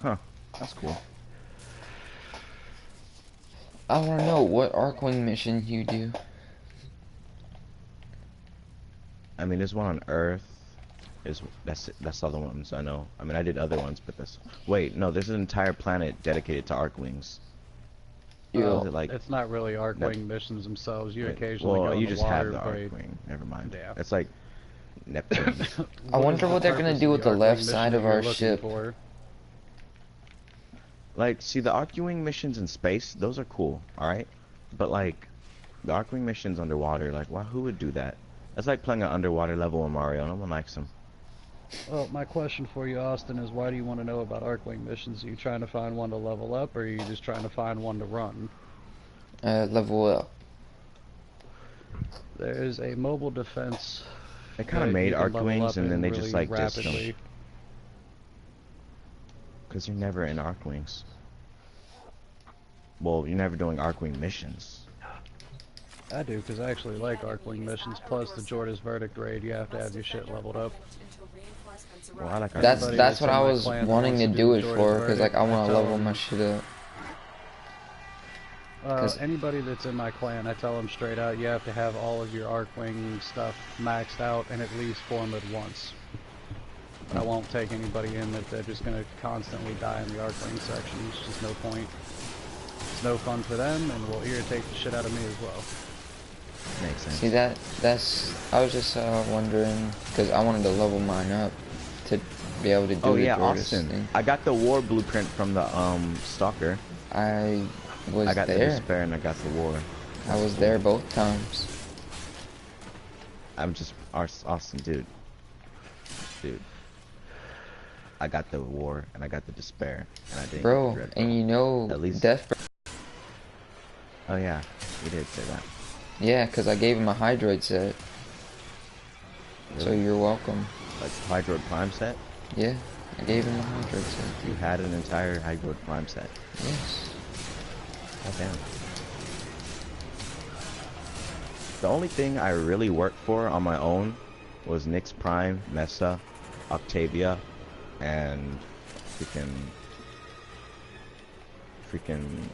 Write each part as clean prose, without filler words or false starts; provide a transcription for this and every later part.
Huh. That's cool. I want to know what Arcwing mission you do. I mean, there's one on Earth. That's all the ones I know. I mean, I did other ones, but that's wait, no, there's an entire planet dedicated to Arcwings. Is Yo, it like It's not really Nep Arcwing missions themselves. You wait, occasionally well, go in you the just have water, the but Arcwing. Never mind. yeah. It's like Neptune. I What is wonder the what they're gonna purpose do of with the the left Arcwing side mission of that you're our looking ship. for? Like, see, the Arcwing missions in space, those are cool, all right. But like, the Arcwing missions underwater, like, why? Who would do that? That's like playing an underwater level in Mario. No one likes them. Well, my question for you, Austin, is why do you want to know about Arcwing missions? Are you trying to find one to level up, or are you just trying to find one to run? Level up. There's a mobile defense They kind of that made you can level Arcwings up and then in they just really like dissed them. rapidly. Because you're never in Arcwings. Well, you're never doing Arcwing missions. I do, because I actually like Arcwing missions, plus the Jordan's Verdict raid, you have to have your shit leveled up. Well, I like That's Arcwing that's what in I my was clan that wanting wants to to do the it Jordan's for, cause like Verdict, I I want to tell level my them, shit up. Cause anybody that's in my clan, I tell them straight out, you have to have all of your Arcwing stuff maxed out and at least formed once. I won't take anybody in that they're just going to constantly die in the Arcwing section. It's just no point. It's no fun for them, and will irritate the shit out of me as well. makes sense. see that's I was just wondering, cause I wanted to level mine up to be able to do Oh the yeah, Jordan Austin. thing. I got the war blueprint from the Stalker. I was I got the there. despair and I got the war. I was there both times. I'm just Austin, dude. I got the war and I got the despair and I didn't get the Bro, dread. and you know, At least. Death. Oh yeah, you did say that. Yeah, cause I gave him a Hydroid set. Really? So you're welcome. Like Hydroid Prime set? Yeah, I gave him a Hydroid set. You had an entire Hydroid Prime set. Yes. God damn. The only thing I really worked for on my own was Nyx Prime, Mesa, Octavia, and freaking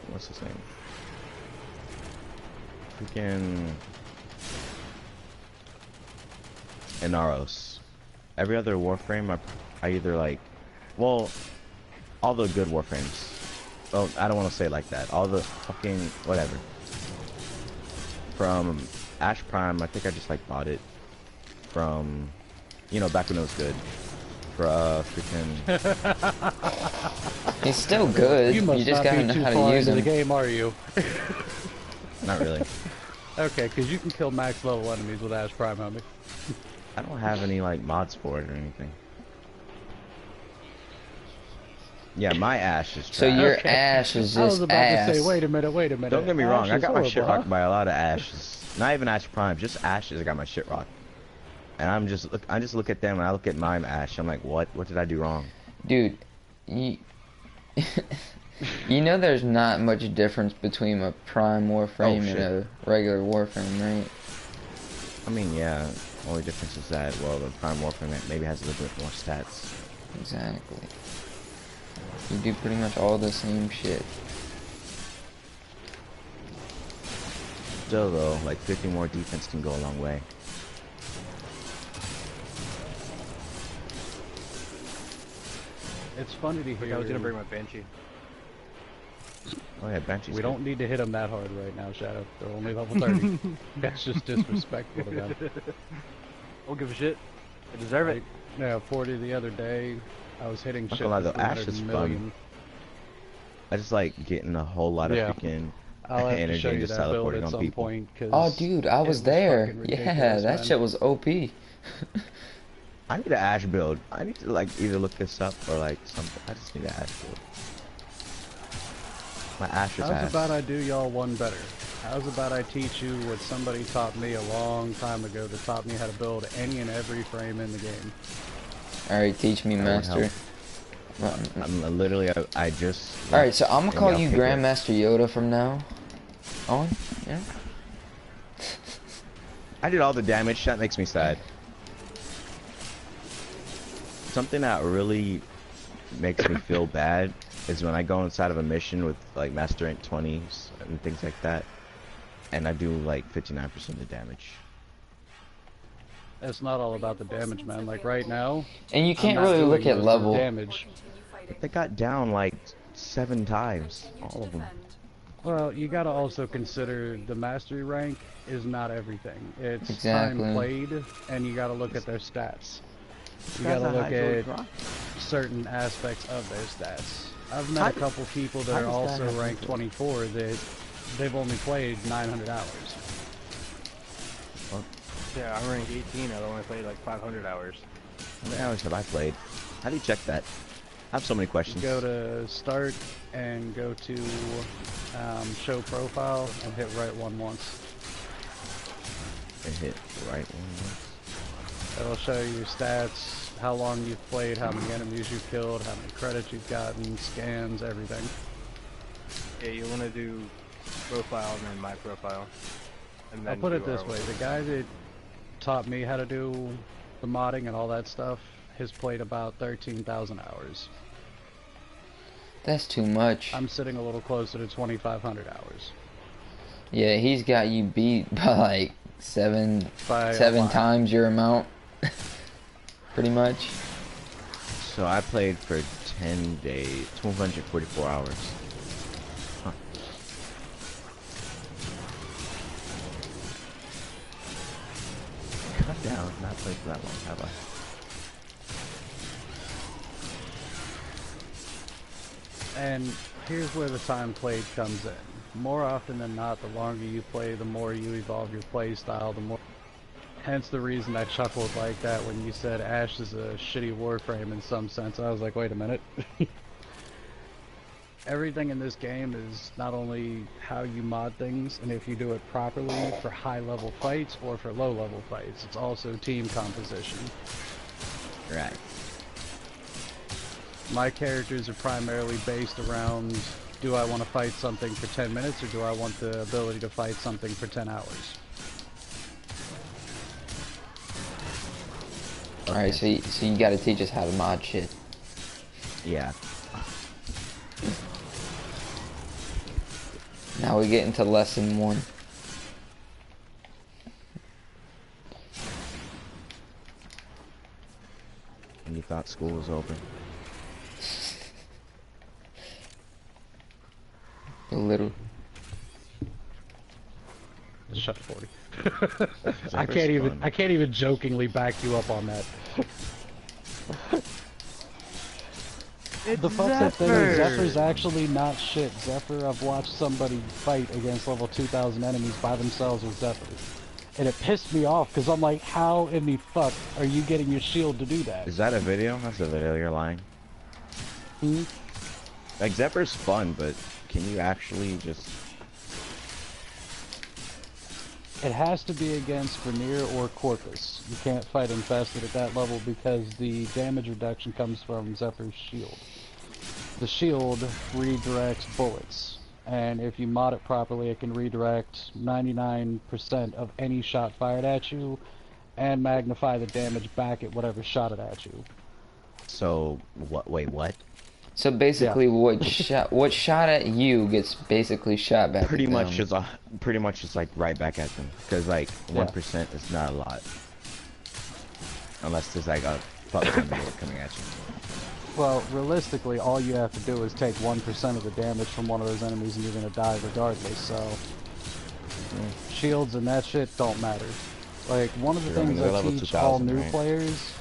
what's his name? Freaking Inaros. Every other Warframe I either like, well, all the good Warframes. Well, I don't want to say it like that. All the fucking whatever. From Ash Prime, I think I just like bought it from, you know, back when it was good. For freaking. He's still good. You You must just not gotta be know too how to far use into the him. game, are you? Not really. Okay, because you can kill max level enemies with Ash Prime on me. I don't have any like mods for it or anything. Yeah, my Ash is trash. So your Okay. ash is I was just about ass. to say, wait a minute. Don't get me wrong, Ash I is got my shit horrible, rocked by a lot of Ashes. Not even Ash Prime, just Ashes. I got my shit rocked. And I just look at them and I look at my Ash. I'm like, what? What did I do wrong? Dude, you you know there's not much difference between a prime Warframe and a regular Warframe, right? I mean, yeah. Only difference is that, well, the Prime Warframe maybe has a little bit more stats. Exactly. You do pretty much all the same shit. Still though, like 50 more defense can go a long way. It's funny to hear. I was gonna bring my Banshee. Oh yeah, Banshee's We good. don't need to hit them that hard right now, Shadow. They're only level 30. That's just disrespectful to them. Don't give a shit. I deserve it. Yeah, 40 the other day. I was hitting Not shit gonna lie, for though, Ash 300 is million. fun. I just like getting a whole lot of Yeah. freaking I'll have to energy show and you just that build teleporting at on some people. point. Cause Oh, dude, I was there. fucking Yeah, ridiculous, that man. shit was OP. I need an Ash build. I need to like either look this up or like something. I just need an Ash build. My Ash is How's ass. about I do y'all one better? How's about I teach you what somebody taught me a long time ago that taught me how to build any and every frame in the game? Alright, teach me, That would master. help. I'm literally, I just. Alright, so I'm gonna maybe call I'll you pick it. Grandmaster Yoda from now on. Yeah. I did all the damage. That makes me sad. Something that really makes me feel bad is when I go inside of a mission with like master rank 20s and things like that, and I do like 59% of the damage. It's not all about the damage, man. Like right now, And you I'm can't not really look doing at most of the level. damage. But they got down like 7 times, all of them. Well, you gotta also consider the mastery rank is not everything. It's time Exactly. played, and you gotta look at their stats. You Guy's gotta a look high George at Rock. certain aspects of their stats. I've met How a couple people that how are does that also happen? ranked 24 that they've only played 900 hours. Yeah, I'm rank 18. I've only played like 500 hours. How many hours have I played? How do you check that? I have so many You questions. go to start and go to show profile and hit right one once. And hit right one. It'll show you your stats, how long you've played, how many enemies you've killed, how many credits you've gotten, scans, everything. Yeah, you want to do profile and then my profile. And then I'll put it do this our- way, the guy that taught me how to do the modding and all that stuff has played about 13,000 hours. That's too much. I'm sitting a little closer to 2,500 hours. Yeah, he's got you beat by like seven By a seven lot. times your amount. Pretty much. So I played for 10 days, 244 hours. Huh. God damn, I've not played for that long, have I? And here's where the time played comes in. More often than not, the longer you play, the more you evolve your play style, the more... Hence the reason I chuckled like that when you said Ash is a shitty Warframe in some sense. I was like, wait a minute. Everything in this game is not only how you mod things, and if you do it properly for high-level fights or for low-level fights, it's also team composition. Right. My characters are primarily based around, do I want to fight something for 10 minutes or do I want the ability to fight something for 10 hours? Alright, so you gotta teach us how to mod shit. Yeah. Now we get into lesson 1. And you thought school was open. A little. Shut 40. Zephyr I can't even. fun. I can't even jokingly back you up on that. The fuck's that thing is Zephyr's actually not shit. Zephyr, I've watched somebody fight against level 2,000 enemies by themselves with Zephyr. And it pissed me off because I'm like, how in the fuck are you getting your shield to do that? Is that a video? That's a video, you're lying. Hmm? Like, Zephyr's fun, but can you actually just... It has to be against Vernier or Corpus. You can't fight Infested at that level because the damage reduction comes from Zephyr's shield. The shield redirects bullets, and if you mod it properly, it can redirect 99% of any shot fired at you, and magnify the damage back at whatever shot it at you. So, what? Wait, what? So basically, what shot at you gets basically shot back. Pretty at much them. is pretty much just like right back at them, because like 1% is not a lot, unless there's like a fuck ton of bullet coming at you. Well, realistically, all you have to do is take 1% of the damage from one of those enemies and you're gonna die regardless, so... Shields and that shit don't matter. Like, one of the Sure, I mean, things they're I level teach all 2000, new right? players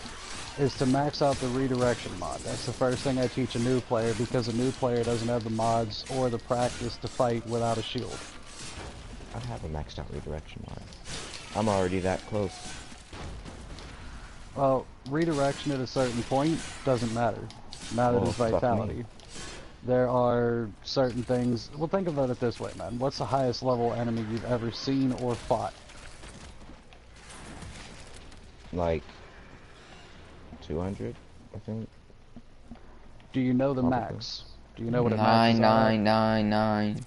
is to max out the redirection mod. That's the first thing I teach a new player because a new player doesn't have the mods or the practice to fight without a shield. I have a maxed out redirection mod. I'm already that close. Well, redirection at a certain point doesn't matter. Neither Well, does fuck me. vitality. There are certain things... Well, think about it this way, man. What's the highest level enemy you've ever seen or fought? Like 200, I think. Do you know the Probably. max? Do you know what it 9, maxes out? 9, 9, 9.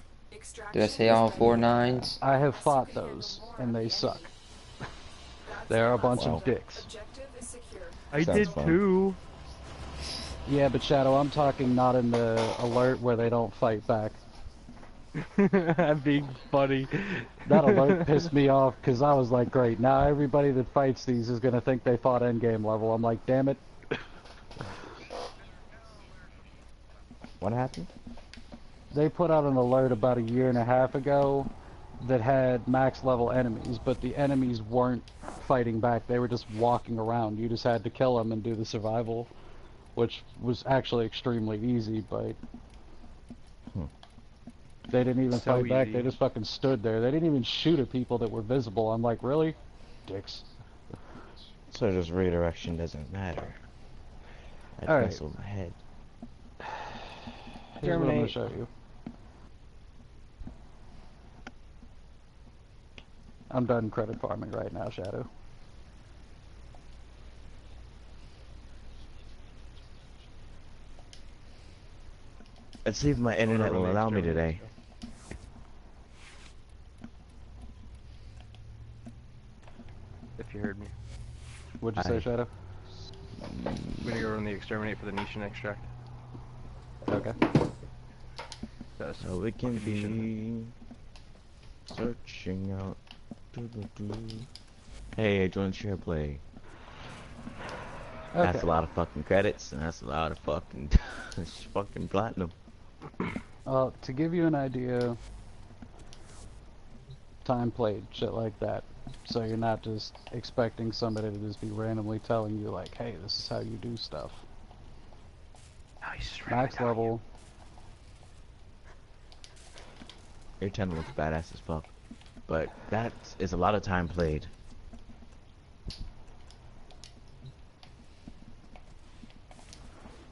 Did I say all 4 9s? I have fought those, and they suck. They're a bunch Wow. of dicks. I Sounds did fun. too. Yeah, but Shadow, I'm talking not in the alert where they don't fight back. I'm being funny. That alert pissed me off because I was like, great, now everybody that fights these is gonna think they fought endgame level. I'm like, damn it. What happened? They put out an alert about a year and a half ago that had max level enemies, but the enemies weren't fighting back. They were just walking around. You just had to kill them and do the survival, which was actually extremely easy, but they didn't even So fight back. easy. They just fucking stood there. They didn't even shoot at people that were visible. I'm like, really? Dicks. So just redirection doesn't matter. I'd Alright, mess with my head. here's what I'm going to Terminate. show you. I'm done credit farming right now, Shadow. Let's see if my Going internet over will the allow me exterminate today. stuff. If you heard me. What'd you say, I Shadow? I'm gonna go run the exterminate for the niche and extract. Okay. That's so we can efficient. be searching out. Hey, I joined share play. That's Okay. a lot of fucking credits, and that's a lot of fucking fucking platinum. To give you an idea, time played, shit like that. So you're not just expecting somebody to just be randomly telling you like, hey, this is how you do stuff. Oh, he's just Max level, Your 10 looks badass as fuck, but that is a lot of time played.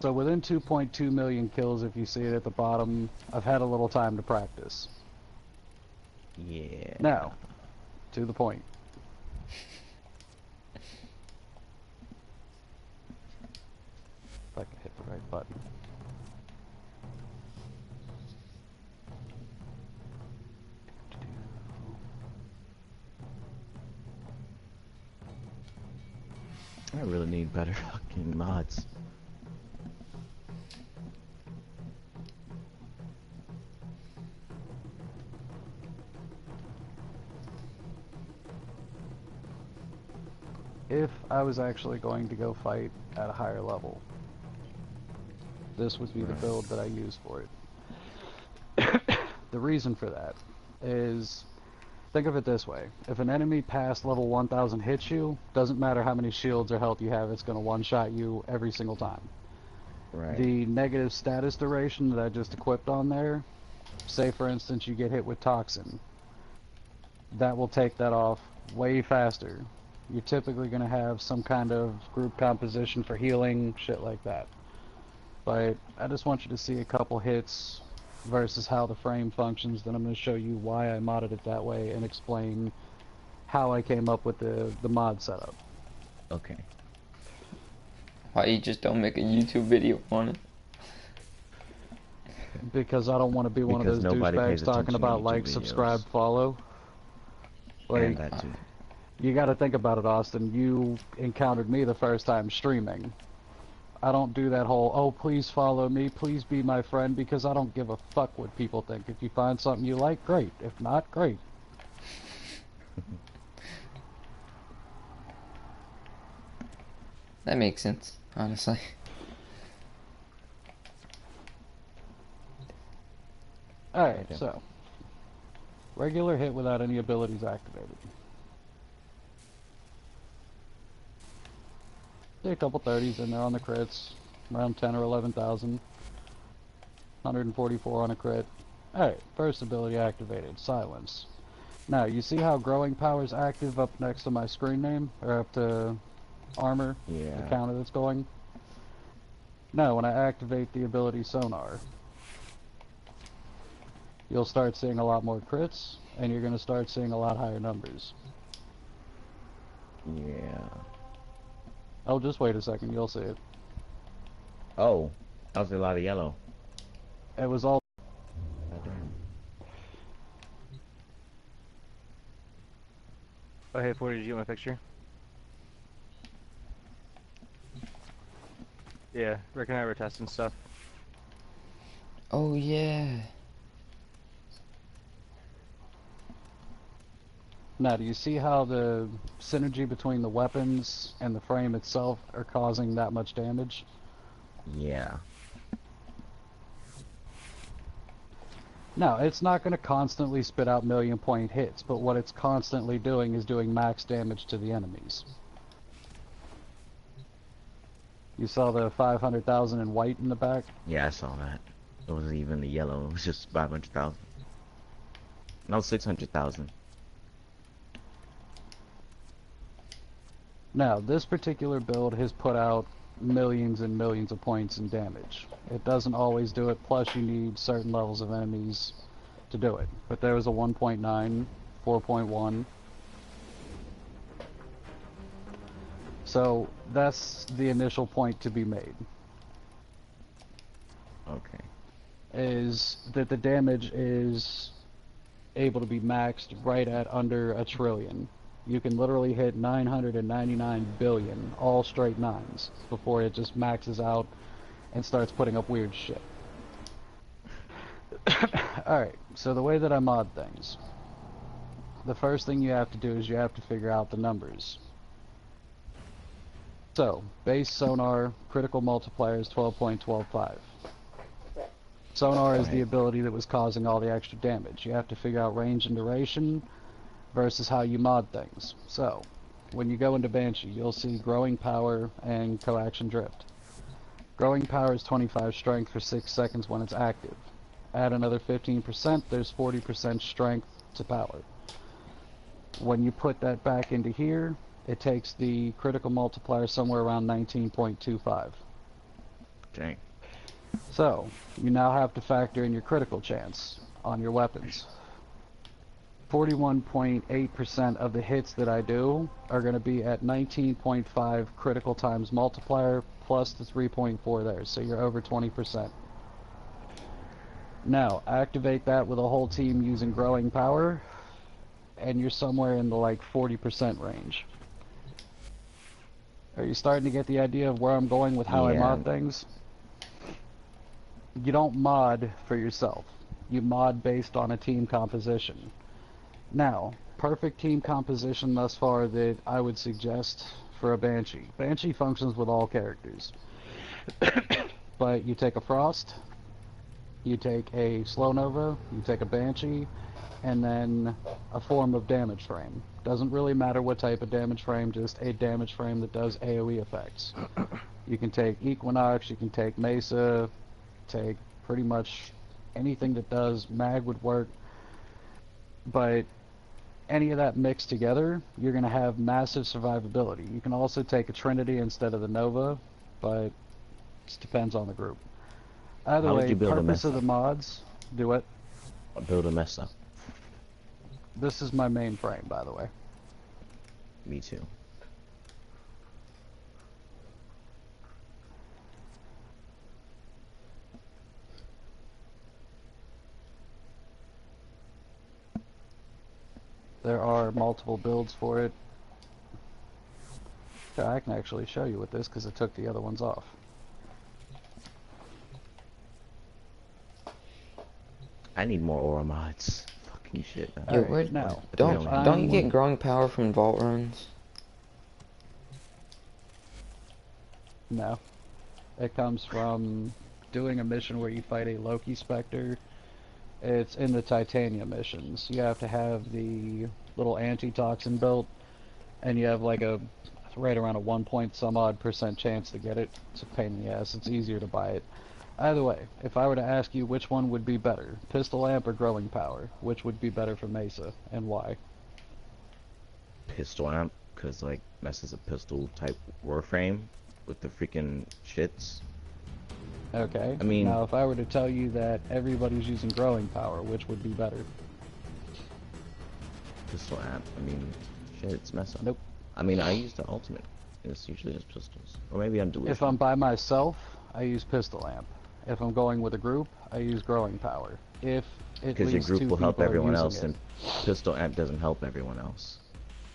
so within 2.2 million kills, if you see it at the bottom, I've had a little time to practice. Yeah. Now, to the point. If I can hit the right button. I really need better fucking mods. If I was actually going to go fight at a higher level, this would be the build that I use for it. The reason for that is, think of it this way. If an enemy past level 1000 hits you, doesn't matter how many shields or health you have, it's going to one-shot you every single time. Right. The negative status duration that I just equipped on there, say for instance you get hit with Toxin, that will take that off way faster. You're typically going to have some kind of group composition for healing, shit like that. But I just want you to see a couple hits versus how the frame functions, then I'm going to show you why I modded it that way and explain how I came up with the mod setup. Okay. Why you just don't make a YouTube video on it? Because I don't want to be one of Because those nobody pays douchebags talking attention to about YouTube like, videos. subscribe, follow. Like, And that too. you got to think about it, Austin. You encountered me the first time streaming. I don't do that whole, oh, please follow me, please be my friend, because I don't give a fuck what people think. If you find something you like, great. If not, great. That makes sense, honestly. Alright, Okay. so. Regular hit without any abilities activated. See a couple 30s in there on the crits. Around 10 or 11,000. 144 on a crit. Alright, first ability activated. Silence. Now, you see how growing power is active up next to my screen name? Or up to armor? The Yeah. counter that's going? Now, when I activate the ability Sonar, you'll start seeing a lot more crits, and you're going to start seeing a lot higher numbers. Yeah. Oh, just wait a second, you'll see it. Oh, that was a lot of yellow. It was all... Goddamn. Oh, hey, Porter, did you get my picture? Yeah, Rick and I were testing stuff. Oh yeah. Now, do you see how the synergy between the weapons and the frame itself are causing that much damage? Yeah. Now, it's not going to constantly spit out million-point hits, but what it's constantly doing is doing max damage to the enemies. You saw the 500,000 in white in the back? Yeah, I saw that. It wasn't even the yellow. It was just 500,000. No, 600,000. Now, this particular build has put out millions and millions of points in damage. It doesn't always do it, plus you need certain levels of enemies to do it. But there was a 1.9, 4.1. So that's the initial point to be made, Okay. is that the damage is able to be maxed right at under 1 trillion. You can literally hit 999 billion, all straight nines, before it just maxes out and starts putting up weird shit. Alright, so the way that I mod things. The first thing you have to do is you have to figure out the numbers. So, base sonar, critical multiplier is 12.125. Sonar is the Right. ability that was causing all the extra damage. You have to figure out range and duration versus how you mod things. So, when you go into Banshee, you'll see growing power and coaction drift. Growing power is 25 strength for 6 seconds when it's active. Add another 15%, there's 40% strength to power. When you put that back into here, it takes the critical multiplier somewhere around 19.25. Dang. So, you now have to factor in your critical chance on your weapons. 41.8% of the hits that I do are going to be at 19.5 critical times multiplier plus the 3.4 there, so you're over 20%. Now, activate that with a whole team using growing power, and you're somewhere in the like 40% range. Are you starting to get the idea of where I'm going with how I Yeah. mod things? You don't mod for yourself. You mod based on a team composition. Now, perfect team composition thus far that I would suggest for a Banshee. Banshee functions with all characters. But you take a Frost, you take a Slow Nova, you take a Banshee, and then a form of damage frame. Doesn't really matter what type of damage frame, just a damage frame that does AoE effects. You can take Equinox, you can take Mesa, take pretty much anything that does mag would work, but any of that mixed together, you're going to have massive survivability. You can also take a Trinity instead of the Nova, but it just depends on the group. Either How would way, you build a purpose mess of the up? mods, do it. Build a mess up. This is my main frame, by the way. Me too. There are multiple builds for it. Okay, I can actually show you with this because I took the other ones off. I need more aura mods. Fucking shit. Man. Yo, Alright, where now, I think I if only don't have you I'm... get growing power from vault runs? No. It comes from doing a mission where you fight a Loki Spectre. It's in the Titanium missions. You have to have the little antitoxin built, and you have like a right around a 1 point some odd % chance to get it. It's a pain in the ass. It's easier to buy it. Either way, if I were to ask you which one would be better, Pistol Amp or Growing Power, which would be better for Mesa, and why? pistol amp, cause like that's is a pistol type Warframe with the freaking shits. Okay. I mean, Now, if I were to tell you that everybody's using Growing Power, which would be better? pistol amp. I mean, shit, it's mess up. Nope. I mean, I use the ultimate. It's usually just pistols, or maybe I'm If I'm delusional. by myself, I use Pistol Amp. If I'm going with a group, I use Growing Power. If at Because your least group two will help people are everyone using else, it. and pistol amp doesn't help everyone else.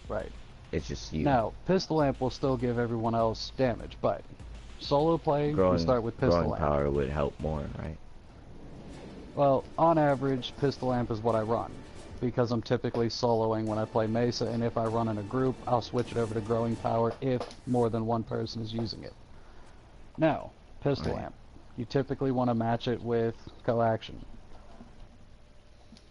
Right. It's just you. Now, Pistol Amp will still give everyone else damage, but Solo play, you start with pistol growing lamp. power would help more, right? Well, on average, pistol lamp is what I run, because I'm typically soloing when I play Mesa, and if I run in a group, I'll switch it over to growing power if more than one person is using it. Now, pistol Right. lamp. You typically want to match it with coaction.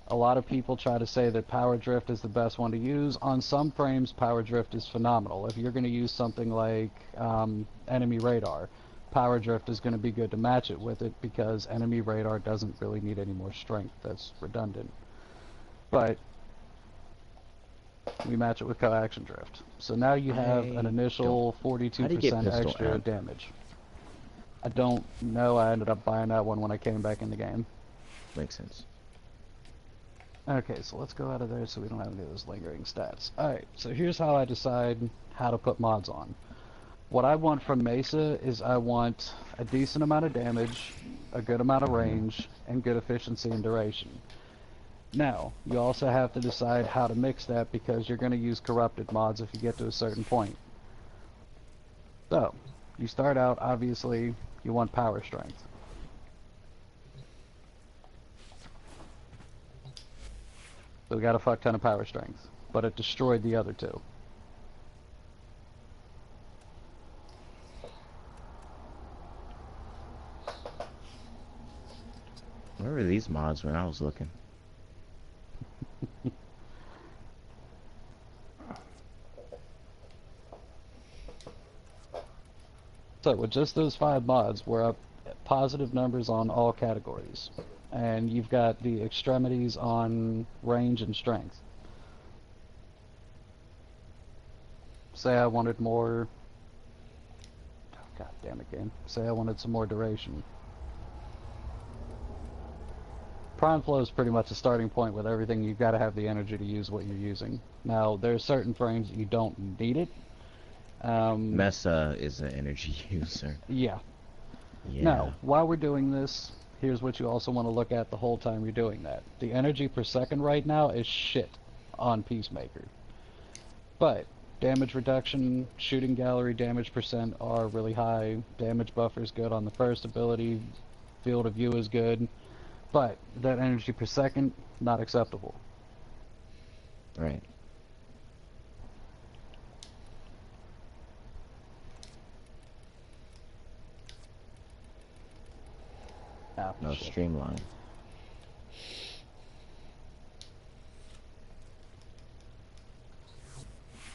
A lot of people try to say that power drift is the best one to use. On some frames, power drift is phenomenal. If you're going to use something like enemy radar, power drift is going to be good to match it with it because enemy radar doesn't really need any more strength. That's redundant. But we match it with coaction drift. So now you have an initial How do you get 42% pistol extra amp? damage. I don't know. I ended up buying that one when I came back in the game. Makes sense. Okay, so let's go out of there so we don't have any of those lingering stats. Alright, so here's how I decide how to put mods on. What I want from Mesa is I want a decent amount of damage, a good amount of range, and good efficiency and duration. Now, you also have to decide how to mix that because you're going to use corrupted mods if you get to a certain point. So, you start out, obviously, you want power strength. So we got a fuck ton of power strength, but it destroyed the other two. Where were these mods when I was looking? So with just those 5 mods, we're up positive numbers on all categories. And you've got the extremities on range and strength. Say I wanted more... Oh, God damn it, game. Say I wanted some more duration. Prime flow is pretty much a starting point with everything. You've got to have the energy to use what you're using. Now, there are certain frames you don't need it. Mesa is an energy user. Yeah. Yeah. Now, while we're doing this, here's what you also want to look at the whole time you're doing that. The energy per second right now is shit on Peacemaker. But damage reduction, shooting gallery damage percent are really high. Damage buffer is good on the first ability. Field of view is good. But that energy per second, not acceptable. Right. Ah, No, shit. streamline.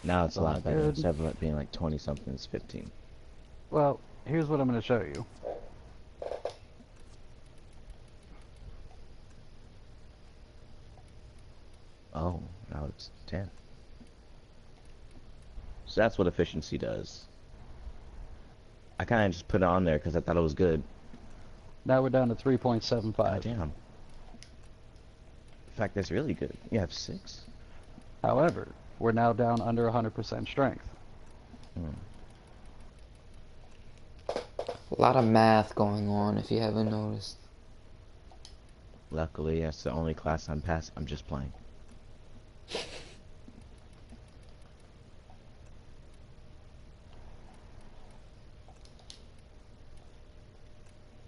Now it's a lot better. Good. Instead of it being like 20 something, it's 15. Well, here's what I'm going to show you. Oh, now it's 10. So that's what efficiency does. I kind of just put it on there because I thought it was good. Now we're down to 3.75. God damn. In fact, that's really good. You have 6. However, we're now down under 100% strength. Hmm. A lot of math going on, if you haven't noticed. Luckily, that's the only class I'm passing. I'm just playing.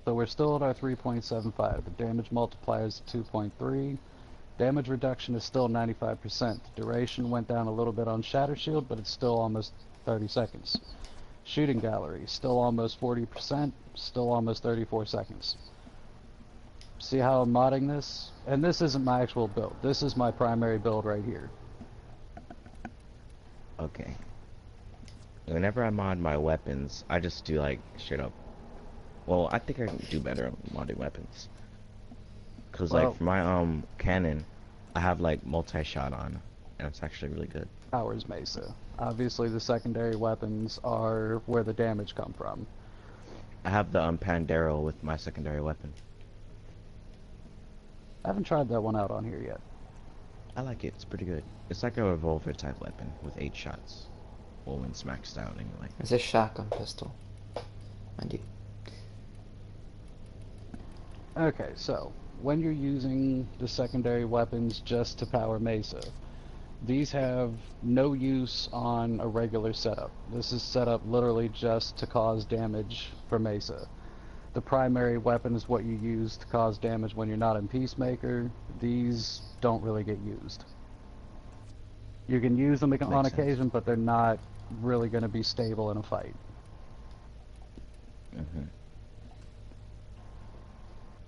So we're still at our 3.75. The damage multiplier is 2.3. Damage reduction is still 95%. Duration went down a little bit on Shatter Shield, but it's still almost 30 seconds. Shooting gallery, still almost 40%, still almost 34 seconds. See how I'm modding this? And this isn't my actual build. This is my primary build right here. Okay. Whenever I mod my weapons, I just do like straight up. Well, I think I can do better on modding weapons. Cause Well, like for my cannon, I have like multi-shot on, and it's actually really good. Ours Mesa. Obviously the secondary weapons are where the damage come from. I have the Pandero with my secondary weapon. I haven't tried that one out on here yet. I like it. It's pretty good. It's like a revolver type weapon with 8 shots. Well, when it's maxed out anyway. It's a shotgun pistol, mind you. Okay, so when you're using the secondary weapons just to power Mesa, These have no use on a regular setup. This is set up literally just to cause damage for Mesa. The primary weapon is what you use to cause damage when you're not in Peacemaker. These don't really get used. You can use them on Makes sense. occasion, but they're not really going to be stable in a fight. Mm-hmm.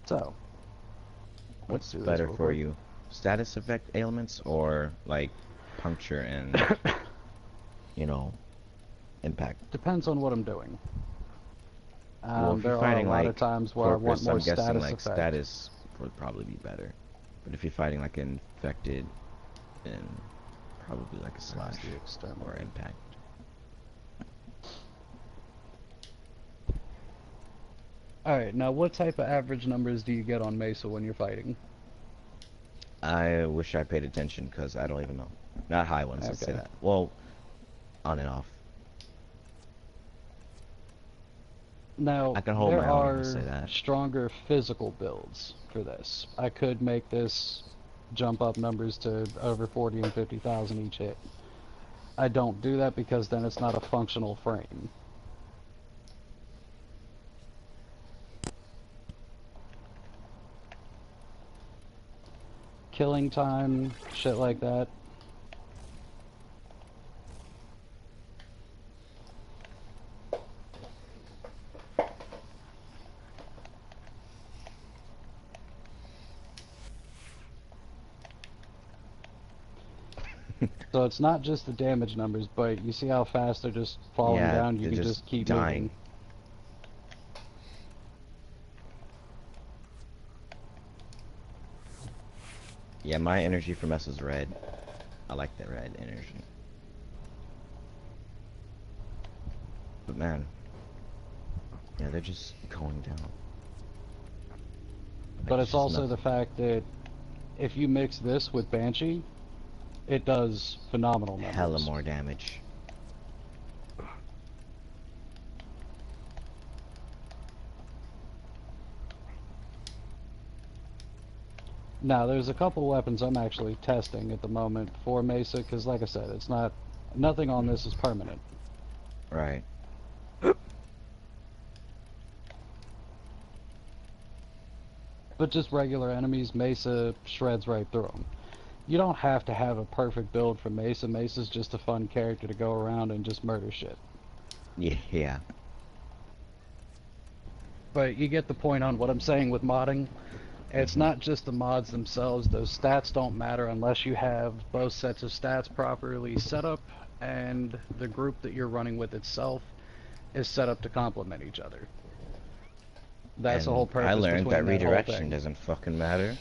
So, What's do this better real for quick. you? Status effect ailments or like puncture and you know, impact? Depends on what I'm doing. Well, if There you're are a fighting lot like of times where I want Fortress, more I'm guessing status like effect. status would probably be better. But if you're fighting like infected, then probably like a slash the external. or impact. Alright, now what type of average numbers do you get on Mesa when you're fighting? I wish I paid attention because I don't even know. Not high ones, let's say Okay. that. Well, on and off. Now, I can hold there my own, I'll are say that. stronger physical builds for this. I could make this jump up numbers to over 40 and 50,000 each hit. I don't do that because then it's not a functional frame. Killing time, shit like that. So it's not just the damage numbers, but you see how fast they're just falling Yeah, down? You they're can just just keep dying. moving. Yeah, my energy from S is red. I like that red energy. But man, yeah, they're just going down. Like, But it's just also nothing. the fact that if you mix this with Banshee, it does phenomenal Hella numbers. more damage. Now, there's a couple weapons I'm actually testing at the moment for Mesa, because like I said, it's not, nothing on this is permanent. Right. But just regular enemies, Mesa shreds right through them. You don't have to have a perfect build for Mesa. Mesa's just a fun character to go around and just murder shit. Yeah, yeah. But you get the point on what I'm saying with modding. It's Mhm. not just the mods themselves. Those stats don't matter unless you have both sets of stats properly set up and the group that you're running with itself is set up to complement each other. That's the whole And I purpose learned that between that whole redirection thing. doesn't fucking matter.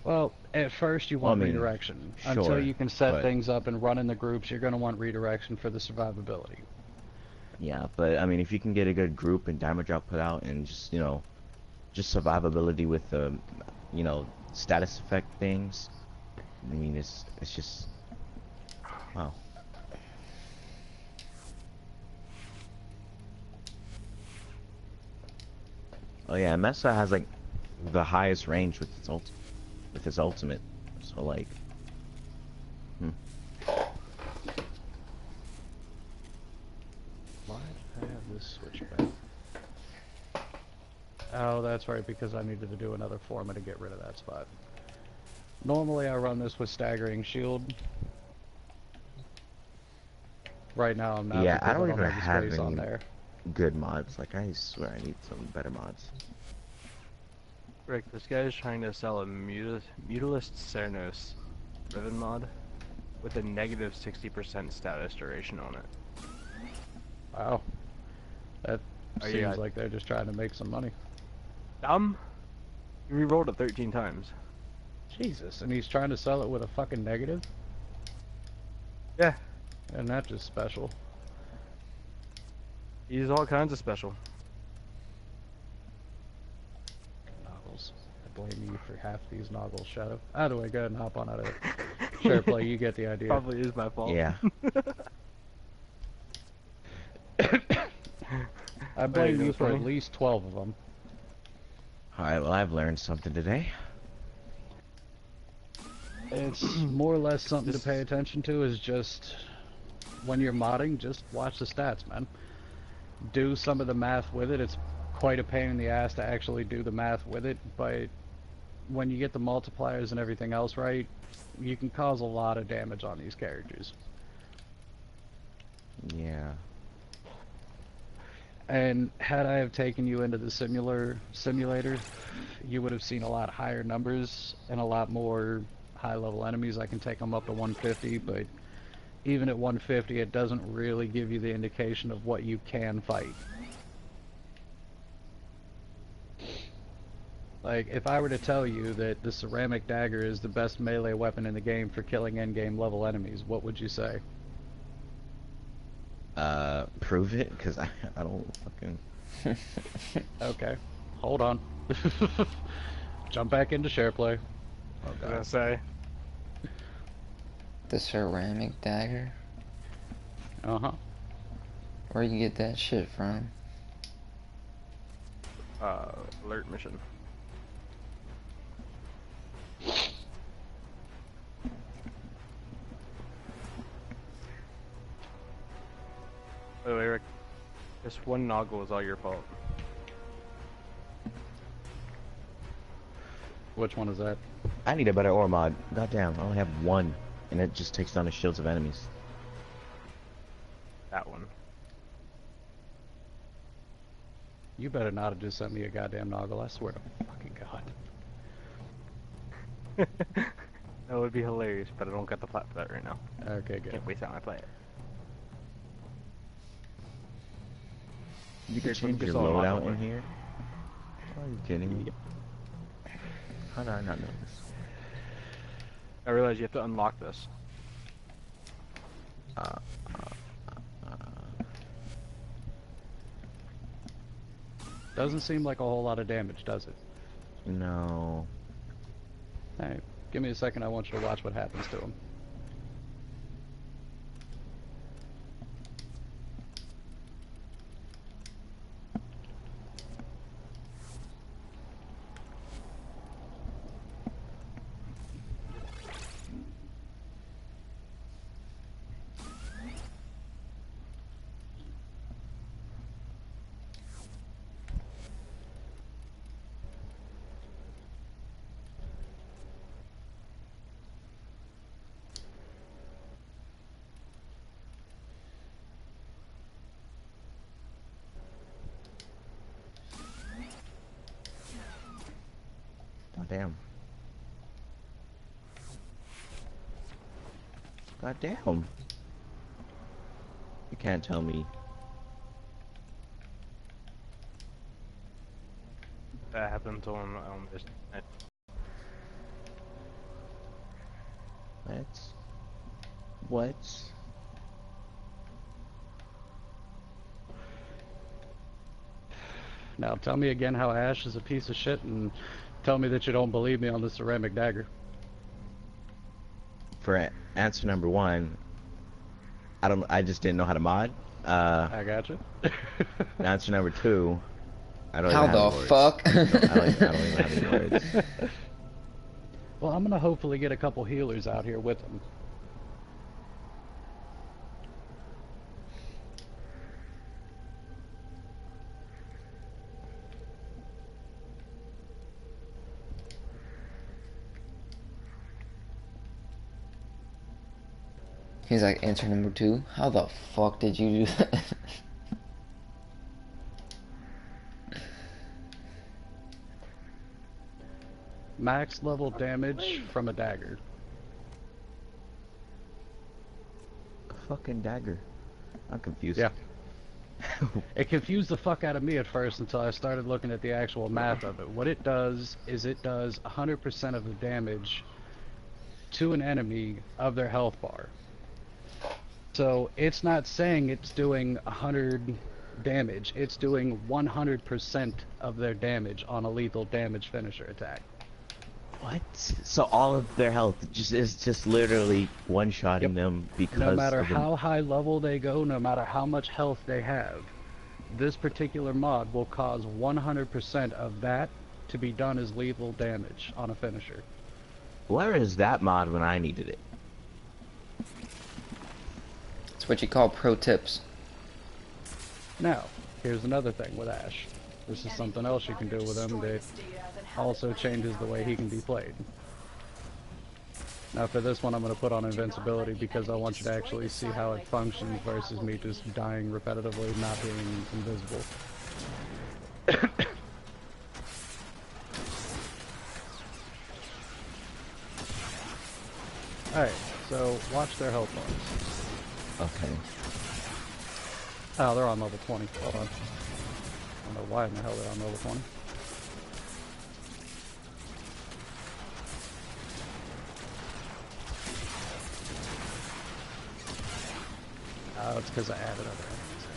Well, at first you Well, I want mean, redirection. Until sure, you can set but things up and run in the groups, you're going to want redirection for the survivability. yeah, but I mean, if you can get a good group and damage output out and just, you know, just survivability with the, you know, status effect things, I mean, it's just, wow. Oh yeah, Mesa has like the highest range with its ultimate. So like, hmm. Why did I have this switch back? Oh, that's right, because I needed to do another forma to get rid of that spot. Normally I run this with staggering shield. Right now I'm not Yeah, I because I don't don't even have the have space on any there. good mods. Like, I swear I need some better mods. Rick, this guy is trying to sell a Mutalist Cernos Riven mod with a negative 60% status duration on it. Wow. That Are you seems like they're just trying to make some money. dumb? You rerolled it 13 times. Jesus, and he's trying to sell it with a fucking negative? Yeah, And that's just special. he's all kinds of special. Noggles. I blame you for half these Noggles, Shadow. Either way, go ahead and hop on out of it. Share play, you get the idea. Probably is my fault. Yeah. I Wait, blame you know you what's for at funny? least 12 of them. Alright, well, I've learned something today. It's more or less something to This pay attention to. Is just when you're modding, just watch the stats, man. Do some of the math with it. It's quite a pain in the ass to actually do the math with it, but when you get the multipliers and everything else right, you can cause a lot of damage on these characters. Yeah. And had I have taken you into the simulator, you would have seen a lot higher numbers and a lot more high-level enemies. I can take them up to 150, but even at 150, it doesn't really give you the indication of what you can fight. Like, if I were to tell you that the ceramic dagger is the best melee weapon in the game for killing endgame level enemies, what would you say? Prove it, because I don't fucking... Okay, hold on. Jump back into SharePlay. Oh I was god. gonna say, The ceramic dagger? Uh-huh. Where you get that shit from? alert mission. By the way, Rick, this one noggle is all your fault. Which one is that? I need a better ore mod. Goddamn, I only have one, and it just takes down the shields of enemies. That one. You better not have just sent me a goddamn noggle, I swear to fucking God. That would be hilarious, but I don't got the plat for that right now. Okay, good. Can't waste out my plat. You can Here's one change your pistol and loadout model in here? Are you kidding me? How did I not know this? I realize you have to unlock this. Uh, Doesn't seem like a whole lot of damage, does it? no. Alright, give me a second, I want you to watch what happens to him. God damn. God damn. You can't tell me. That happened to him this. What? Now tell me again how Ash is a piece of shit and tell me that you don't believe me on the ceramic dagger. For answer number one, I just didn't know how to mod. I gotcha. Answer number two, I don't How even have the any words. fuck? I don't even have any words. Well, I'm gonna hopefully get a couple healers out here with them. He's like, answer number 2. How the fuck did you do that? Max level damage from a dagger. A fucking dagger. I'm confused. Yeah. It confused the fuck out of me at first until I started looking at the actual math of it. What it does is it does 100% of the damage to an enemy of their health bar. So it's not saying it's doing 100 damage, it's doing 100% of their damage on a lethal damage finisher attack. What? So all of their health is just literally one-shotting them because No matter of how high level they go, no matter how much health they have, this particular mod will cause 100% of that to be done as lethal damage on a finisher. Where is that mod when I needed it? It's what you call pro tips. Now, here's another thing with Ash. This is something else you can do with him that also changes the way he can be played. Now for this one I'm going to put on invincibility because I want you to actually see how it functions versus me just dying repetitively, not being invisible. Alright, so watch their health bars. Okay. Oh, they're on level 20. Hold on. I don't know why in the hell they're on level 20. Oh, it's because I added other enemies.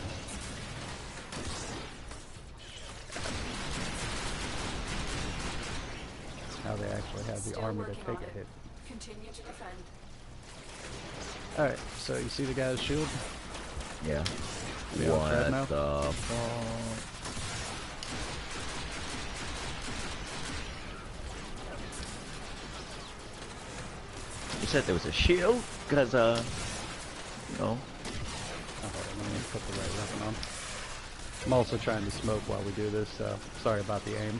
Now they actually have the armor to take a hit. Continue to defend. Alright, so you see the guy's shield? Yeah. We all set now? What the fuck? You said there was a shield? Because, you know. Oh, hold on, let me put the right weapon on. I'm also trying to smoke while we do this, so sorry about the aim.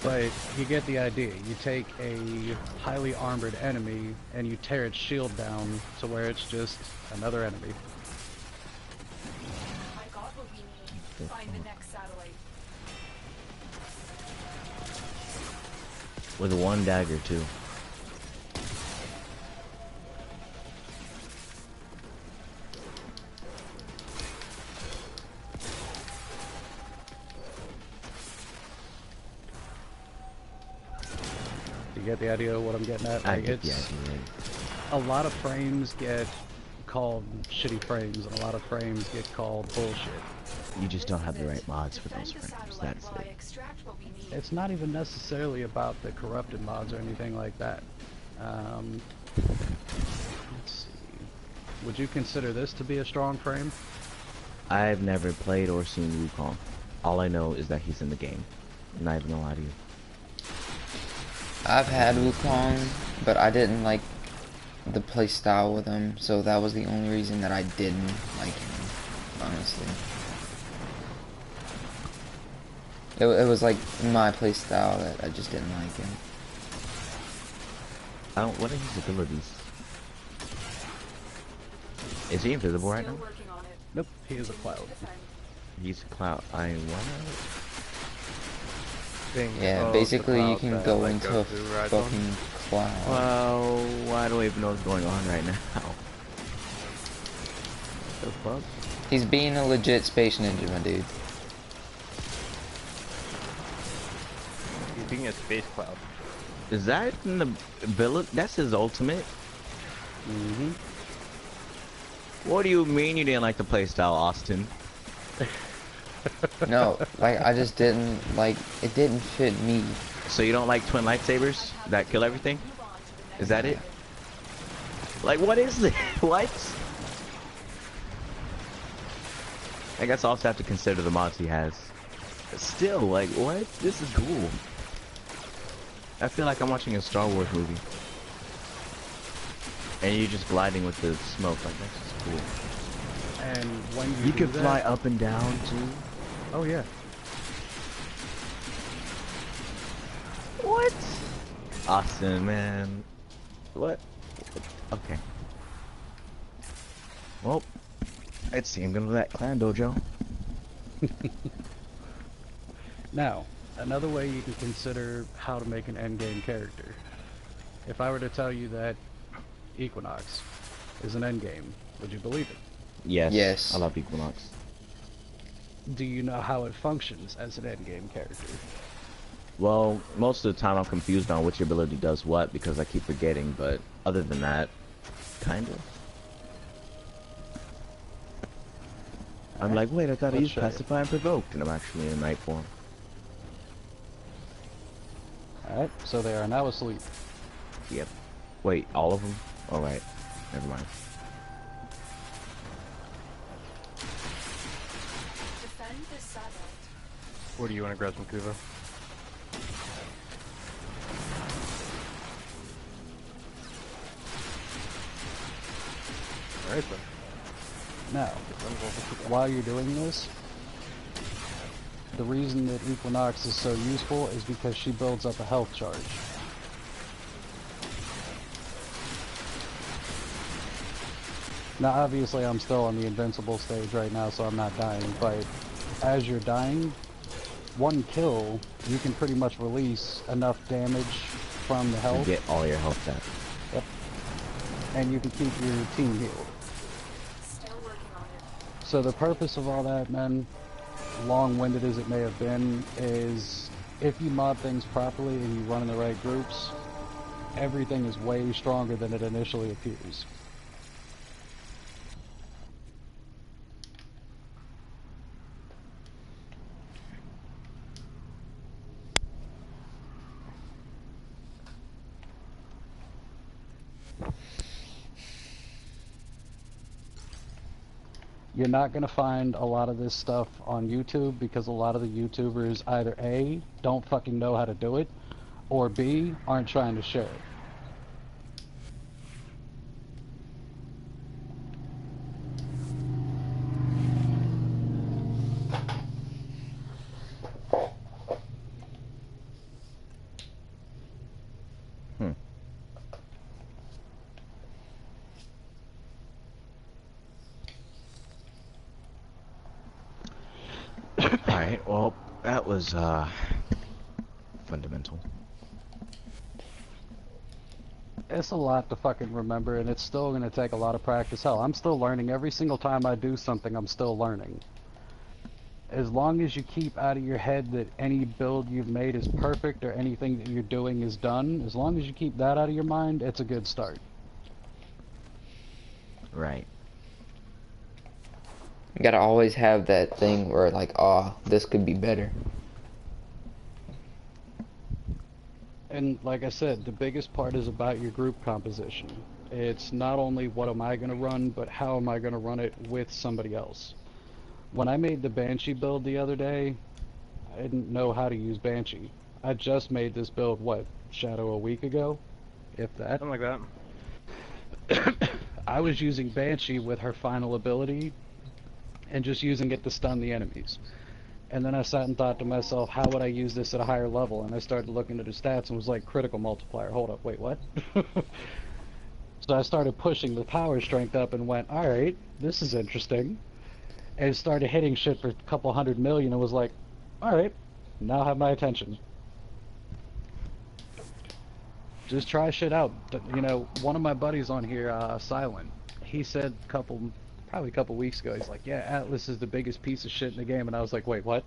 But you get the idea. You take a highly armored enemy and you tear its shield down to where it's just another enemy. I got what we need. Find the next satellite. With one dagger, too. You get the idea of what I'm getting at? I Like, get the it's idea. a lot of frames get called shitty frames, and a lot of frames get called bullshit. You just don't have the right mods for those Defend the frames. satellite That's while I it. extract what we need. It's not even necessarily about the corrupted mods or anything like that. Let's see. Would you consider this to be a strong frame? I've never played or seen Wukong. All I know is that he's in the game. I'm not even gonna lie to you. I've had Wukong, but I didn't like the play style with him, so that was the only reason that I didn't like him, honestly. It was like my play style that I just didn't like him. What are his abilities? Is he invisible right Still now? working on it. Nope, he is a cloud. Defend. He's a cloud. Thing. Yeah, Oh, basically the you cloud can that, go like, into a Goku rides on. fucking cloud. Well, why do I even know what's going on right now? The fuck? He's being a legit space ninja, my dude. He's being a space cloud. Is that in the ability? That's his ultimate? Mm-hmm. What do you mean you didn't like the playstyle, Austin? No, like I just didn't like it. Didn't fit me. So you don't like twin lightsabers that kill everything? Move on to the next Is that it? satellite. Like, what is this? What? I guess I'll also have to consider the mods he has. But still, like, what? This is cool. I feel like I'm watching a Star Wars movie. And you're just gliding with the smoke. Like, that's just cool. And when you You do can that, fly up and down, too. oh yeah. What? Austin, man. What? Okay. Well, I'd see him go to that clan dojo. Now, another way you can consider how to make an endgame character. If I were to tell you that Equinox is an endgame, would you believe it? Yes. Yes. I love Equinox. Do you know how it functions as an endgame character? Well, most of the time I'm confused on which ability does what because I keep forgetting, but other than that, kind of. I'm like, wait, I gotta Let's use show you. Pacify and Provoke, and I'm actually in night form. Alright, so they are now asleep. Yep. Wait, all of them? Alright, never mind. Defend this satellite. Where do you want to grab some Kuva? right then. Now, while you're doing this, the reason that Equinox is so useful is because she builds up a health charge. Now, obviously, I'm still on the invincible stage right now, so I'm not dying, but as you're dying, one kill, you can pretty much release enough damage from the You health. get all your health back. Yep. And you can keep your team healed. Still working on it. So the purpose of all that, man, long-winded as it may have been, is if you mod things properly and you run in the right groups, everything is way stronger than it initially appears. You're not going to find a lot of this stuff on YouTube because a lot of the YouTubers either A, don't fucking know how to do it, or B, aren't trying to share it. Alright, well, that was, fundamental. It's a lot to fucking remember, and it's still going to take a lot of practice. Hell, I'm still learning. Every single time I do something, I'm still learning. As long as you keep out of your head that any build you've made is perfect or anything that you're doing is done, as long as you keep that out of your mind, it's a good start. Right. You gotta always have that thing where like, oh, this could be better. And like I said, the biggest part is about your group composition. It's not only what am I going to run, but how am I going to run it with somebody else. When I made the Banshee build the other day, I didn't know how to use Banshee. I just made this build, what, Shadow, a week ago? If that. Something like that. I was using Banshee with her final ability and just using it to stun the enemies. And then I sat and thought to myself, how would I use this at a higher level? And I started looking at her stats and was like, critical multiplier. Hold up, wait, what? So I started pushing the power strength up and went, alright, this is interesting. And started hitting shit for a couple 100 million and was like, alright, now have my attention. Just try shit out. You know, one of my buddies on here, Silent, he said probably a couple weeks ago, he's like, yeah, Atlas is the biggest piece of shit in the game, and I was like, wait, what?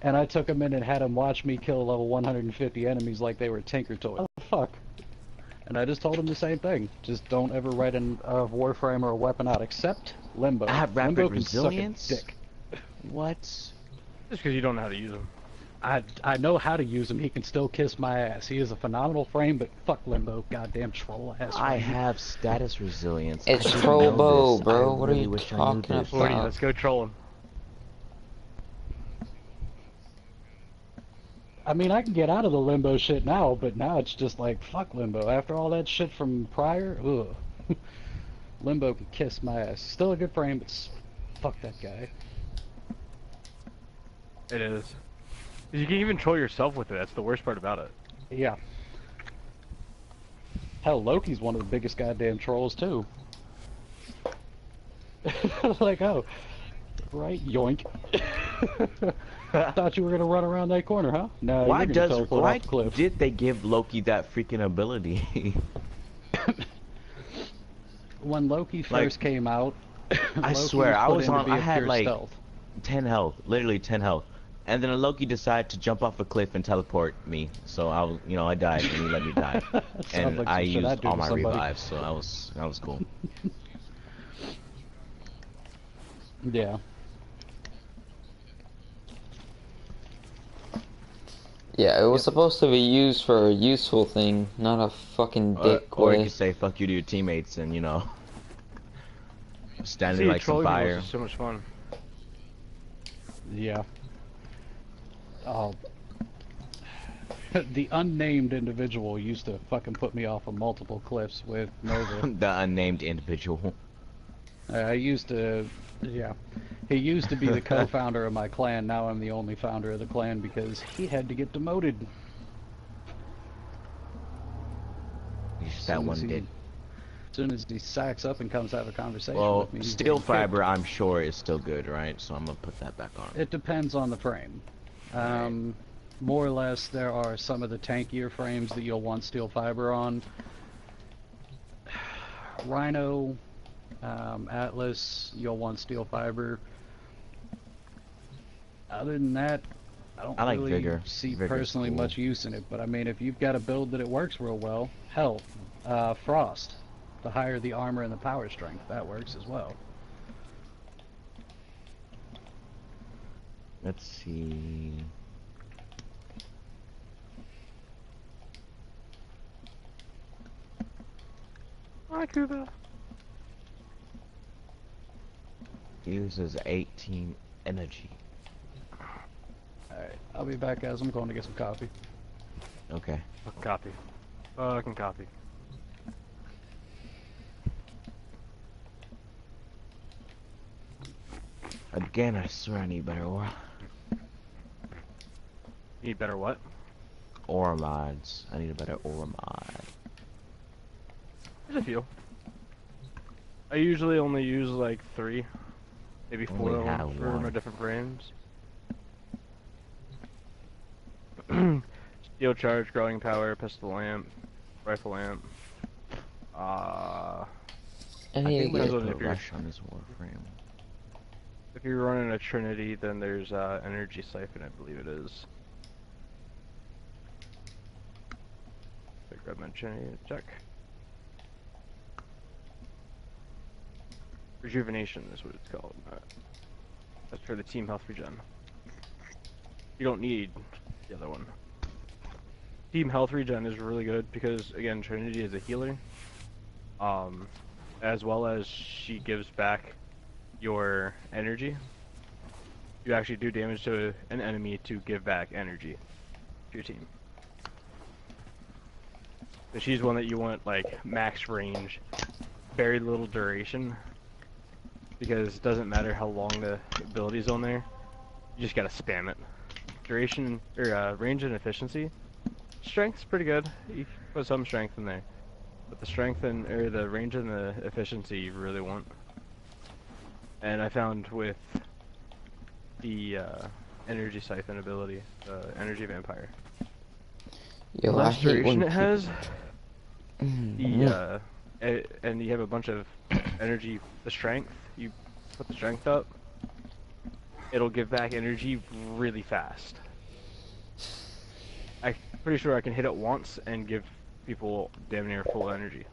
And I took him in and had him watch me kill level 150 enemies like they were Tinker Toy. What the fuck? And I just told him the same thing. Just don't ever write a Warframe or a weapon out, except Limbo. I have rapid Limbo can resilience? suck a dick. What? Just because you don't know how to use them. I know how to use him. He can still kiss my ass. He is a phenomenal frame, but fuck Limbo, goddamn troll ass. I have status resilience. It's I didn't troll know bow, this. bro. I What are really you wish I knew talking this. about? Woody, let's go trolling. I mean, I can get out of the Limbo shit now, but now it's just like, fuck Limbo. After all that shit from prior, ugh. Limbo can kiss my ass. Still a good frame, but fuck that guy. It is. You can even troll yourself with it. That's the worst part about it. Yeah. Hell, Loki's one of the biggest goddamn trolls, too. Like, oh, right, yoink. Thought you were gonna run around that corner, huh? No, Why you're gonna teleport off the cliff. did they give Loki that freaking ability? When Loki Like, first came out, I Loki swear, I put was in to on. be I a had pure like stealth. 10 health, literally 10 health, and then a Loki decided to jump off a cliff and teleport me. So I was, I died, and he let me die, Sounds and like I some shit I'd used do all to my somebody. revives. So that was cool. Yeah. Yeah, it was Yep. supposed to be used for a useful thing, not a fucking dick Or you way. could say fuck you to your teammates, and standing See, like some trolling fire. was so much fun. Yeah. Oh. The unnamed individual used to fucking put me off of multiple cliffs with Nova. The unnamed individual. I used to, yeah. He used to be the co-founder of my clan. Now I'm the only founder of the clan because he had to get demoted. Just that one did. As soon as he sacks up and comes have a conversation Well, with me, he's steel getting fiber, kicked. I'm sure, is still good, right? So I'm gonna put that back on. It depends on the frame. Right. More or less, there are some of the tankier frames that you'll want steel fiber on. Rhino, Atlas, you'll want steel fiber. Other than that, I don't I like really Vigor. see Vigor's personally cool. much use in it. But I mean, if you've got a build that it works real well, hell, Frost. The higher the armor and the power strength, that works as well. Let's see. Hi, Kuba. Uses 18 energy. Alright, I'll be back as I'm going to get some coffee. Okay. Fucking copy. Fucking copy. Again, I swear I need better Need better what? aura mods. I need a better aura mod. There's a few. I usually only use like 3, maybe 4 Only of them have for my one. different frames. Steel charge, growing power, pistol lamp, rifle lamp. I Any think we Depends should on put if you're- rush on this Warframe. If you're running a Trinity, then there's energy siphon, I believe it is. I grab my Trinity, check. Rejuvenation is what it's called. That's for the team health regen. You don't need the other one. Team health regen is really good because, again, Trinity is a healer. As well as she gives back your energy. You actually do damage to an enemy to give back energy to your team. So she's one that you want like max range, very little duration, because it doesn't matter how long the ability's on there, you just gotta spam it. Duration or range and efficiency. Strength's pretty good. You can put some strength in there, but the strength and or the range and the efficiency you really want. And I found with the energy siphon ability, energy vampire, Yo, the I less hate when duration it people... has, Mm. and you have a bunch of energy, the strength, you put the strength up, it'll give back energy really fast. I'm pretty sure I can hit it once and give people damn near full energy.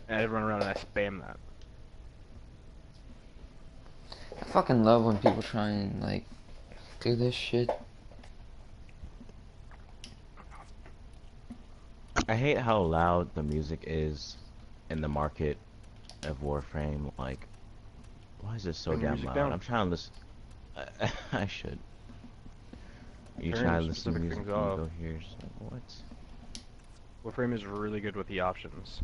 And I run around and I spam that. I fucking love when people try and like do this shit. I hate how loud the music is in the market of Warframe. Like, why is it so Bring the damn music loud? down. I'm trying to listen. I should. You Turn try to listen to specific music things and you off. go here. Just like, what? Warframe is really good with the options.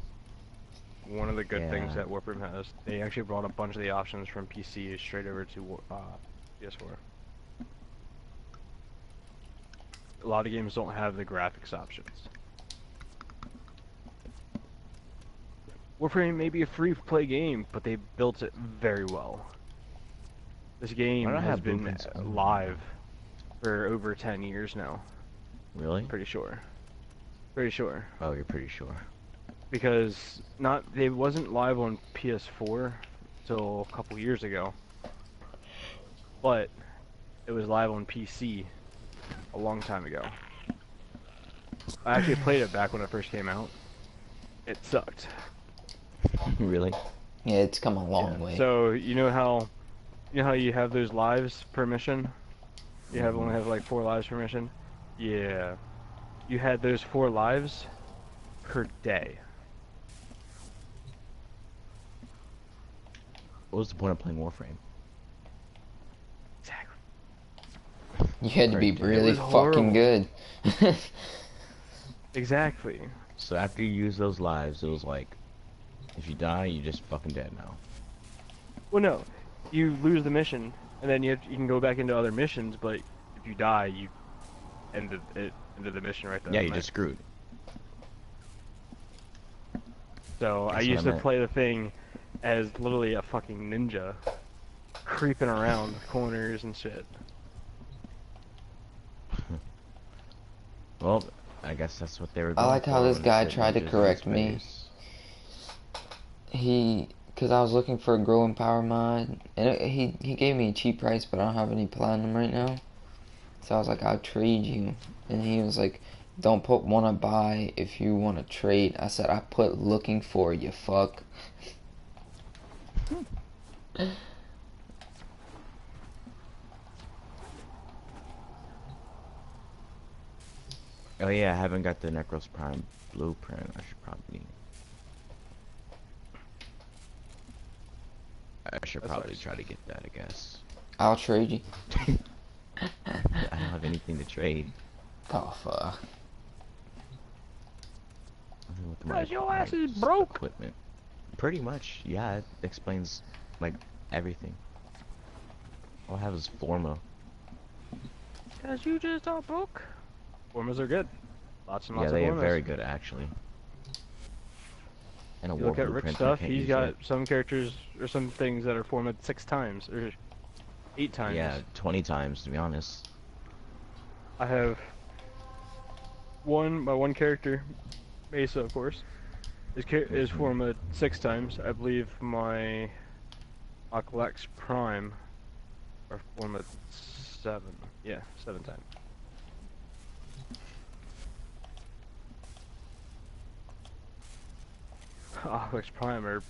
One of the good things Yeah. that Warframe has, they actually brought a bunch of the options from PC straight over to PS4. A lot of games don't have the graphics options. Warframe may be a free-to-play game, but they built it very well. This game Why do I has have been blueprints on? live for over 10 years now. Really? Pretty sure. Pretty sure. Oh, you're pretty sure. Because it wasn't live on PS4 till a couple years ago, but it was live on PC a long time ago. I actually played it back when it first came out. It sucked. Really? Yeah, it's come a long way. So you know how you have those lives per mission? You only have like 4 lives per mission? Yeah. You had those 4 lives per day. What was the point of playing Warframe? Exactly. You had to Or be did really was fucking horrible. good. Exactly. So after you use those lives, it was like, if you die, you're just fucking dead now. Well, no, you lose the mission, and then you can go back into other missions. But if you die, you ended the mission right then Yeah, and you're there. just screwed. So I That's what I used to meant. play the thing as literally a fucking ninja, creeping around corners and shit. Well, I guess that's what they were I going like how for this when they guy said tried to ninjas in correct me. space. Cause I was looking for a growing power mod, and he gave me a cheap price, but I don't have any platinum right now. So I was like, I'll trade you, and he was like, don't put wanna buy if you wanna trade. I said, I put looking for, you fuck. Oh yeah, I haven't got the Necros Prime blueprint. I should probably. I should That probably sucks. try to get that, I guess. I'll trade you. I don't have anything to trade. Oh fuck. Let me look at Cause your my ass is broke. equipment. Pretty much, yeah, it explains like everything. All I have is Forma. Cause you just are broke. Formas are good. Lots and Yeah, lots of they are formas. very good actually. And a You war look at Rick's blueprint, I stuff. can't He's use got it. some characters or some things that are formatted 6 times or 8 Yeah, times. 20 times to be honest. I have my one character, Mesa, of course, is Hmm. formatted 6 times. I believe my Aklex Prime are formatted 7. Yeah, 7 times. Aklex Prime are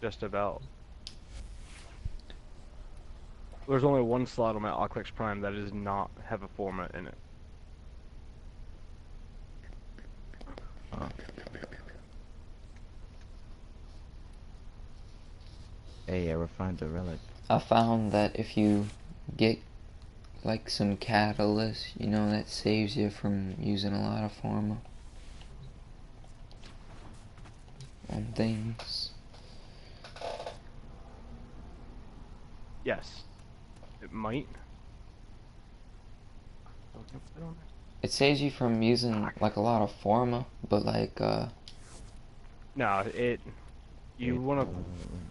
just about. There's only one slot on my Aklex Prime that does not have a format in it. Huh. Hey, ever find the relic? I found that if you get like some catalyst, you know, that saves you from using a lot of Forma on things. Yes, it might. I don't know. It saves you from using like a lot of Forma, but like No, it. You It want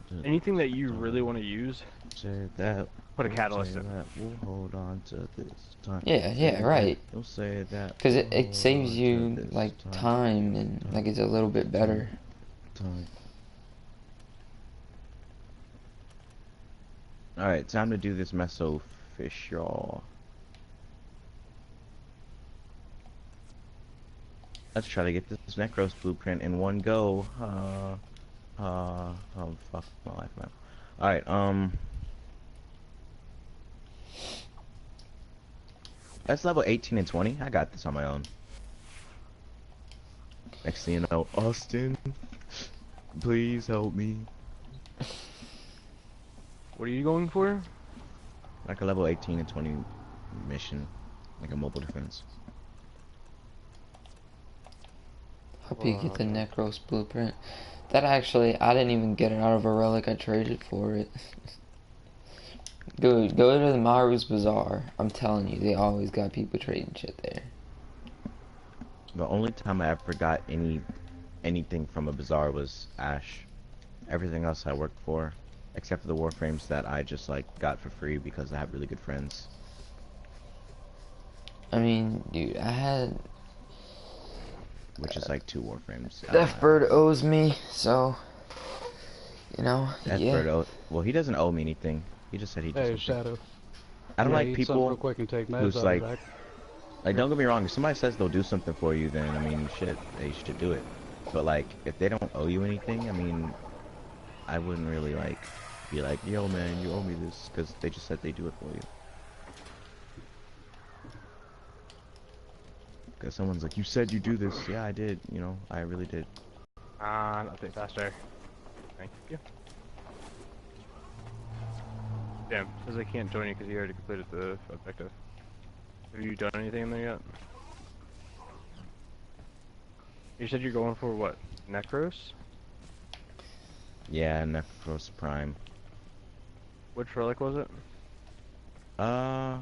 to anything that you really want to use, say that. put a Don't say catalyst in. that. We'll hold on to this time. yeah, Say that. right. Don't say that. Because We'll it hold saves on to you this like time. time and like Time. it's a little bit better. Time. Alright, time to do this meso fish, y'all. Let's try to get this Necros blueprint in one go. Oh fuck my life, man. Alright, that's level 18 and 20. I got this on my own. Next thing you know, Austin, please help me. What are you going for? Like a level 18 and 20 mission, like a mobile defense. Hope you get the Necros blueprint. That actually, I didn't even get it out of a relic. I traded for it. Go to the Maru's Bazaar. I'm telling you, they always got people trading shit there. The only time I ever got anything from a bazaar was Ash. Everything else I worked for, except for the Warframes that I just like got for free because I have really good friends. I mean, dude, I had Which is like 2 Warframes out of my Deathbird owes me, so you know, yeah. Deathbird, well, he doesn't owe me anything. He just said he'd do Hey, something. Shadow. I don't Yeah, like eat something real people quick and take meds. who's I'll be like, back. don't get me wrong, if somebody says they'll do something for you, then, I mean, shit, they should do it. But, like, if they don't owe you anything, I mean, I wouldn't really, like, be like, yo, man, you owe me this, because they just said they do it for you. Because someone's like, you said you do this. Yeah, I did, you know, I really did. Nothing faster. Thank you. Damn, says I can't join you because you already completed the objective. Have you done anything in there yet? You said you're going for what? Necros? Yeah, Necros Prime. Which relic was it? Uh,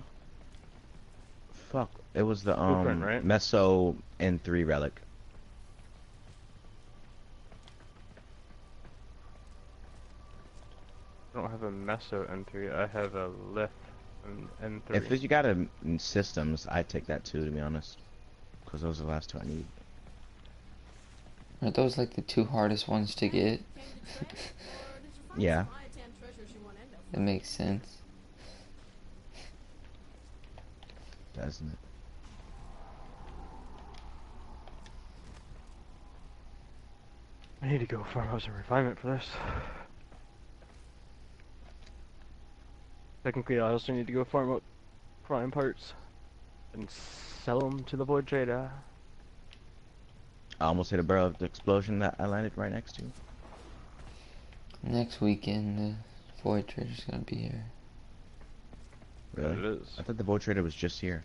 fuck. It was the Blueprint, right? Meso N3 relic. I don't have a Meso N3. I have a Lith N3. If you got a systems, I'd take that too, to be honest. Because those are the last two I need. Are those like the two hardest ones to get? Yeah. That makes sense. Doesn't it? I need to go farm out some refinement for this. Technically, I also need to go farm up prime parts and sell them to the void trader. I almost hit a barrel of the explosion that I landed right next to. Next weekend, the Void Trader's gonna be here. Really? It is. I thought the Void Trader was just here.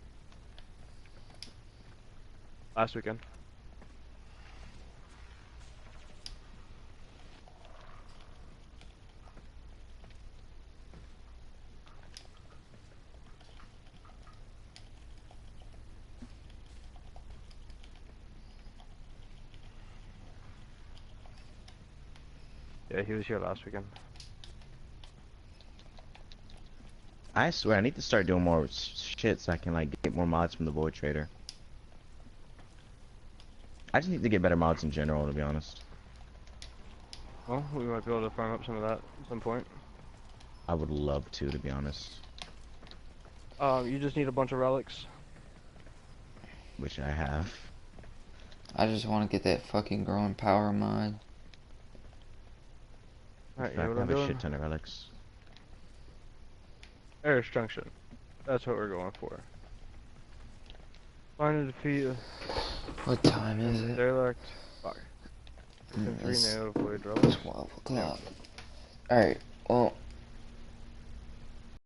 Last weekend. Yeah, he was here last weekend. I swear, I need to start doing more shit so I can like get more mods from the Void Trader. I just need to get better mods in general, to be honest. Well, we might be able to farm up some of that at some point. I would love to be honest. You just need a bunch of relics. Which I have. I just want to get that fucking growing power mod. Alright, In you know fact, what I I'm have a doing? shit ton of relics. Air Junction. That's what we're going for. Find and defeat What time is it? derelict. Fuck. It's Void relics. 12 o'clock. Alright, well,